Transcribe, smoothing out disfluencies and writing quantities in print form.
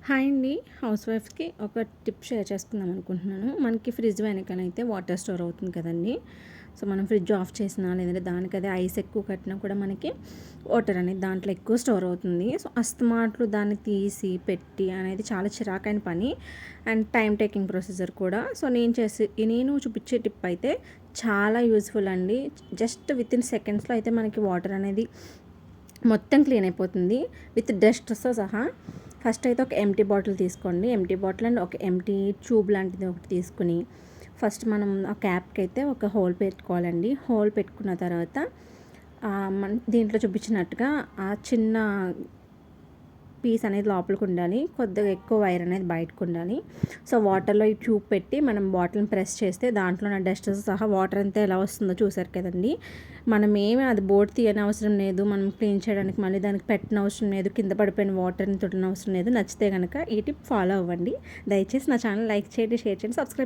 Hi అండి. House వైఫ్స్‌కి ఒక tip share చేసుకుందాం అనుకుంటున్నాను. మనకి ఫ్రిడ్జ్ వెనకాలైతే వాటర్ స్టోర్ అవుతుంది కదండీ! సో, మనం ఫ్రిడ్జ్ ఆఫ్ చేసినా లేదంటే దానికదే ఐస్ ఎక్కువ కట్టినా కూడా మనకి వాటర్ అనేది దాంట్లో ఎక్కువ స్టోర్ అవుతుంది. సో, అస్తమాట్లు దాన్ని తీసి పెట్టి అనేది చాలా చిరాకైన పని అండ్ టైమ్ టేకింగ్ ప్రొసీజర్ కూడా. సో, నేను చూపించే టిప్ అయితే చాలా యూజ్‌ఫుల్ అండి. జస్ట్ వితిన్ సెకండ్స్‌లో అయితే మనకి వాటర్ అనేది మొత్తం క్లీన్ అయిపోతుంది విత్ డస్ట్‌తో సహా. ఫస్ట్ అయితే ఒక ఎంప్టీ బాటిల్ తీసుకోండి. ఎంప్టీ బాటిల్ అండ్ ఒక ఎంప్టీ ట్యూబ్ లాంటిది ఒకటి తీసుకుని ఫస్ట్ మనం ఆ క్యాప్కి అయితే ఒక హోల్ పెట్టుకోవాలండి. హోల్ పెట్టుకున్న తర్వాత దీంట్లో చూపించినట్టుగా ఆ చిన్న పీస్ అనేది లోపలికి ఉండాలి. కొద్దిగా ఎక్కువ వైర్ అనేది బయటకు ఉండాలి. సో, వాటర్లో ఈ ట్యూబ్ పెట్టి మనం బాటిల్ని ప్రెస్ చేస్తే దాంట్లో ఉన్న డస్ట్ సహా వాటర్ అంతా ఎలా వస్తుందో చూసారు కదండి. మనం ఏమి అది బోర్డు తీయని అవసరం లేదు. మనం క్లీన్ చేయడానికి మళ్ళీ దానికి పెట్టిన అవసరం లేదు. కింద పడిపోయిన వాటర్ని తుడిన అవసరం లేదు. నచ్చితే కనుక ఈ టిప్ ఫాలో అవ్వండి. దయచేసి నా ఛానల్ లైక్ చేయండి, షేర్ చేయండి, సబ్స్క్రైబ్